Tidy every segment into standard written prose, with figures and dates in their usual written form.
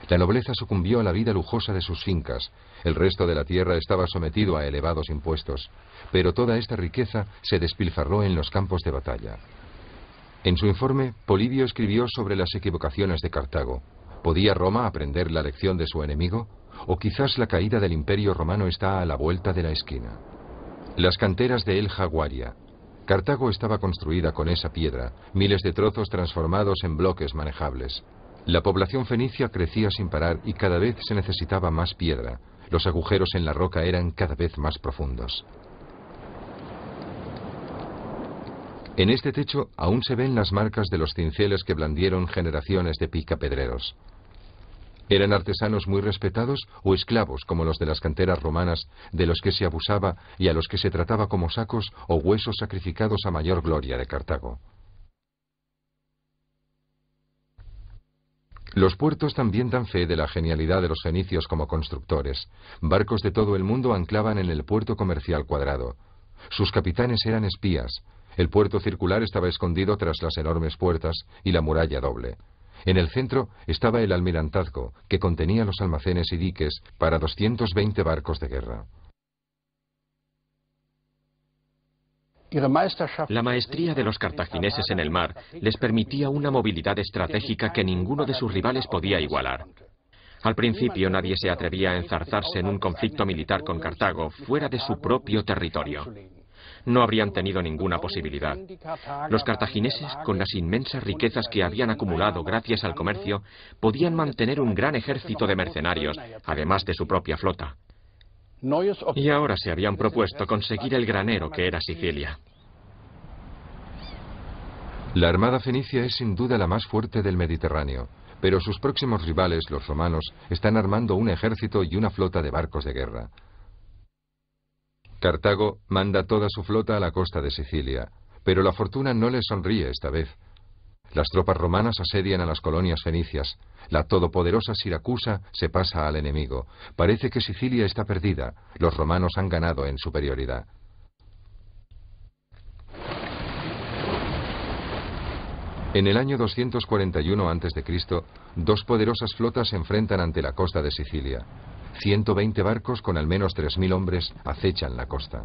La nobleza sucumbió a la vida lujosa de sus fincas. El resto de la tierra estaba sometido a elevados impuestos, pero toda esta riqueza se despilfarró en los campos de batalla. En su informe, Polibio escribió sobre las equivocaciones de Cartago. ¿Podía Roma aprender la lección de su enemigo? ¿O quizás la caída del Imperio Romano está a la vuelta de la esquina? Las canteras de El Jaguaria. Cartago estaba construida con esa piedra, miles de trozos transformados en bloques manejables. La población fenicia crecía sin parar y cada vez se necesitaba más piedra. Los agujeros en la roca eran cada vez más profundos. En este techo aún se ven las marcas de los cinceles que blandieron generaciones de picapedreros. ¿Eran artesanos muy respetados o esclavos como los de las canteras romanas, de los que se abusaba y a los que se trataba como sacos o huesos sacrificados a mayor gloria de Cartago? Los puertos también dan fe de la genialidad de los fenicios como constructores. Barcos de todo el mundo anclaban en el puerto comercial cuadrado. Sus capitanes eran espías. El puerto circular estaba escondido tras las enormes puertas y la muralla doble. En el centro estaba el almirantazgo, que contenía los almacenes y diques para 220 barcos de guerra. La maestría de los cartagineses en el mar les permitía una movilidad estratégica que ninguno de sus rivales podía igualar. Al principio nadie se atrevía a enzarzarse en un conflicto militar con Cartago fuera de su propio territorio. No habrían tenido ninguna posibilidad. Los cartagineses, con las inmensas riquezas que habían acumulado gracias al comercio, podían mantener un gran ejército de mercenarios, además de su propia flota. Y ahora se habían propuesto conseguir el granero que era Sicilia. La armada fenicia es sin duda la más fuerte del Mediterráneo, pero sus próximos rivales, los romanos, están armando un ejército y una flota de barcos de guerra. Cartago manda toda su flota a la costa de Sicilia, pero la fortuna no le sonríe esta vez. Las tropas romanas asedian a las colonias fenicias. La todopoderosa Siracusa se pasa al enemigo. Parece que Sicilia está perdida. Los romanos han ganado en superioridad. En el año 241 a.C., dos poderosas flotas se enfrentan ante la costa de Sicilia. 120 barcos con al menos 3.000 hombres acechan la costa.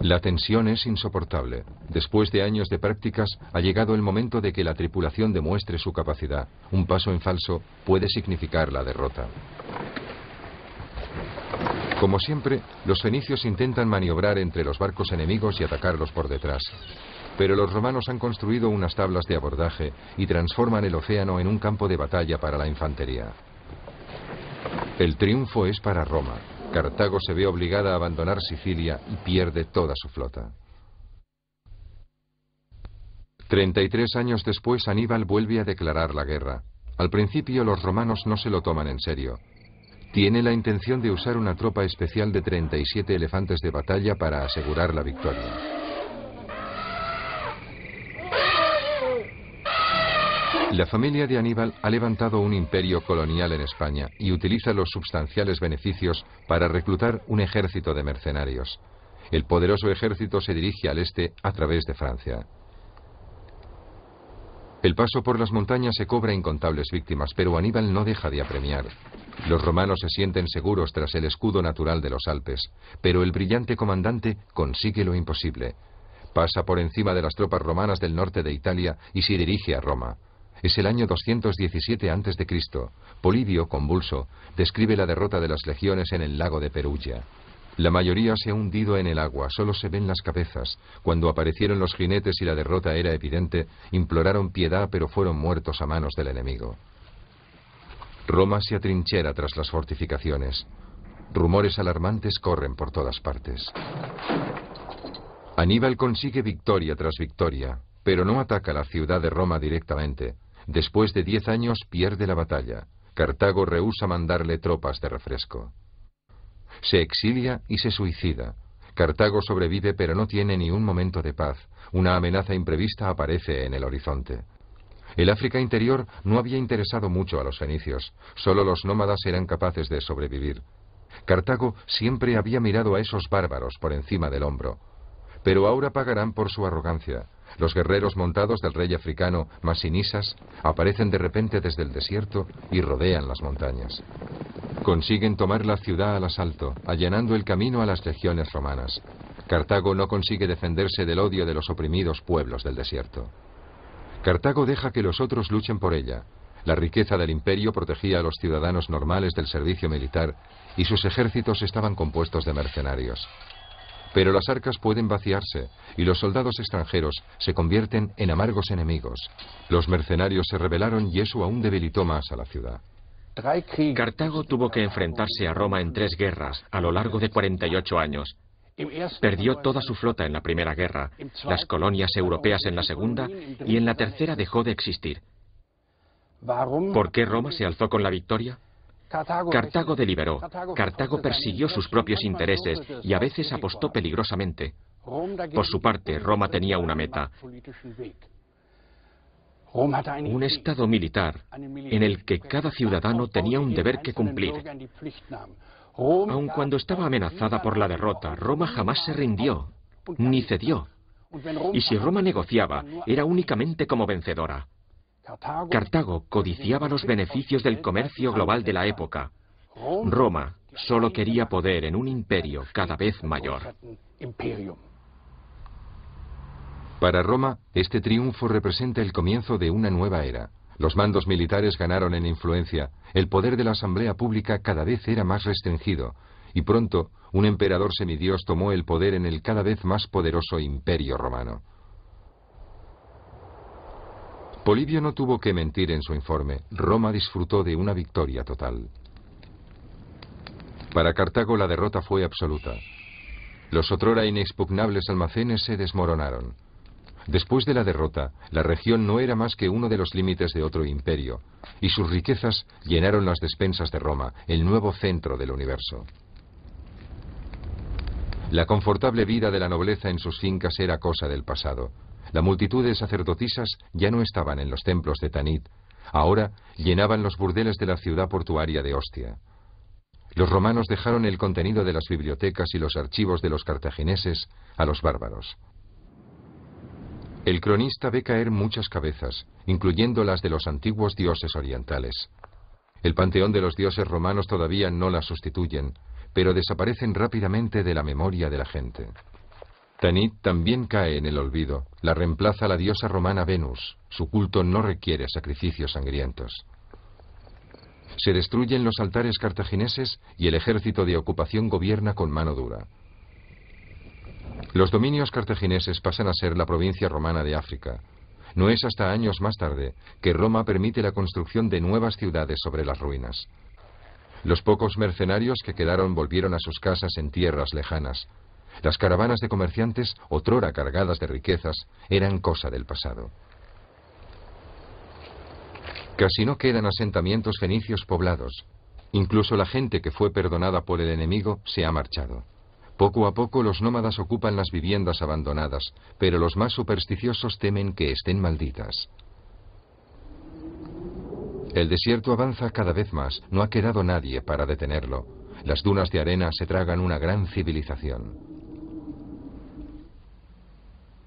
La tensión es insoportable. Después de años de prácticas, ha llegado el momento de que la tripulación demuestre su capacidad. Un paso en falso puede significar la derrota. Como siempre, los fenicios intentan maniobrar entre los barcos enemigos y atacarlos por detrás. Pero los romanos han construido unas tablas de abordaje y transforman el océano en un campo de batalla para la infantería. El triunfo es para Roma. Cartago se ve obligada a abandonar Sicilia y pierde toda su flota. 33 años después, Aníbal vuelve a declarar la guerra. Al principio los romanos no se lo toman en serio. Tiene la intención de usar una tropa especial de 37 elefantes de batalla para asegurar la victoria. La familia de Aníbal ha levantado un imperio colonial en España y utiliza los substanciales beneficios para reclutar un ejército de mercenarios. El poderoso ejército se dirige al este a través de Francia. El paso por las montañas se cobra incontables víctimas, pero Aníbal no deja de apremiar. Los romanos se sienten seguros tras el escudo natural de los Alpes, pero el brillante comandante consigue lo imposible. Pasa por encima de las tropas romanas del norte de Italia y se dirige a Roma. Es el año 217 a.C. Polibio, convulso, describe la derrota de las legiones en el lago de Perugia. La mayoría se ha hundido en el agua, solo se ven las cabezas. Cuando aparecieron los jinetes y la derrota era evidente, imploraron piedad pero fueron muertos a manos del enemigo. Roma se atrinchera tras las fortificaciones. Rumores alarmantes corren por todas partes. Aníbal consigue victoria tras victoria, pero no ataca la ciudad de Roma directamente. Después de 10 años pierde la batalla. Cartago rehúsa mandarle tropas de refresco. Se exilia y se suicida. Cartago sobrevive pero no tiene ni un momento de paz. Una amenaza imprevista aparece en el horizonte. El África interior no había interesado mucho a los fenicios. Solo los nómadas eran capaces de sobrevivir. Cartago siempre había mirado a esos bárbaros por encima del hombro. Pero ahora pagarán por su arrogancia. Los guerreros montados del rey africano Masinisas aparecen de repente desde el desierto y rodean las montañas. Consiguen tomar la ciudad al asalto, allanando el camino a las legiones romanas. Cartago no consigue defenderse del odio de los oprimidos pueblos del desierto. Cartago deja que los otros luchen por ella. La riqueza del imperio protegía a los ciudadanos normales del servicio militar y sus ejércitos estaban compuestos de mercenarios. Pero las arcas pueden vaciarse y los soldados extranjeros se convierten en amargos enemigos. Los mercenarios se rebelaron y eso aún debilitó más a la ciudad. Cartago tuvo que enfrentarse a Roma en 3 guerras a lo largo de 48 años. Perdió toda su flota en la primera guerra, las colonias europeas en la segunda y en la tercera dejó de existir. ¿Por qué Roma se alzó con la victoria? Cartago deliberó, Cartago persiguió sus propios intereses y a veces apostó peligrosamente. Por su parte, Roma tenía una meta. Un estado militar en el que cada ciudadano tenía un deber que cumplir. Aun cuando estaba amenazada por la derrota, Roma jamás se rindió, ni cedió. Y si Roma negociaba, era únicamente como vencedora. Cartago codiciaba los beneficios del comercio global de la época. Roma solo quería poder en un imperio cada vez mayor. Para Roma, este triunfo representa el comienzo de una nueva era. Los mandos militares ganaron en influencia, el poder de la asamblea pública cada vez era más restringido, y pronto un emperador semidios tomó el poder en el cada vez más poderoso imperio romano. Polibio no tuvo que mentir en su informe. Roma disfrutó de una victoria total. Para Cartago la derrota fue absoluta. Los otrora inexpugnables almacenes se desmoronaron. Después de la derrota, la región no era más que uno de los límites de otro imperio, y sus riquezas llenaron las despensas de Roma, el nuevo centro del universo. La confortable vida de la nobleza en sus fincas era cosa del pasado. La multitud de sacerdotisas ya no estaban en los templos de Tanit, ahora llenaban los burdeles de la ciudad portuaria de Ostia. Los romanos dejaron el contenido de las bibliotecas y los archivos de los cartagineses a los bárbaros. El cronista ve caer muchas cabezas, incluyendo las de los antiguos dioses orientales. El panteón de los dioses romanos todavía no las sustituyen, pero desaparecen rápidamente de la memoria de la gente. Tanit también cae en el olvido, la reemplaza la diosa romana Venus, su culto no requiere sacrificios sangrientos. Se destruyen los altares cartagineses y el ejército de ocupación gobierna con mano dura. Los dominios cartagineses pasan a ser la provincia romana de África. No es hasta años más tarde que Roma permite la construcción de nuevas ciudades sobre las ruinas. Los pocos mercenarios que quedaron volvieron a sus casas en tierras lejanas. Las caravanas de comerciantes, otrora cargadas de riquezas, eran cosa del pasado. Casi no quedan asentamientos fenicios poblados. Incluso la gente que fue perdonada por el enemigo se ha marchado. Poco a poco los nómadas ocupan las viviendas abandonadas, pero los más supersticiosos temen que estén malditas. El desierto avanza cada vez más, no ha quedado nadie para detenerlo. Las dunas de arena se tragan una gran civilización.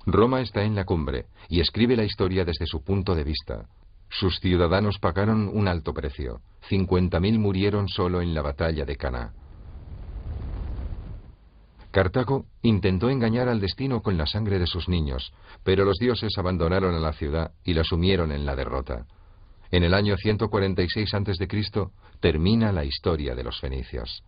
Roma está en la cumbre y escribe la historia desde su punto de vista. Sus ciudadanos pagaron un alto precio. 50.000 murieron solo en la batalla de Caná. Cartago intentó engañar al destino con la sangre de sus niños, pero los dioses abandonaron a la ciudad y la sumieron en la derrota. En el año 146 a.C. termina la historia de los fenicios.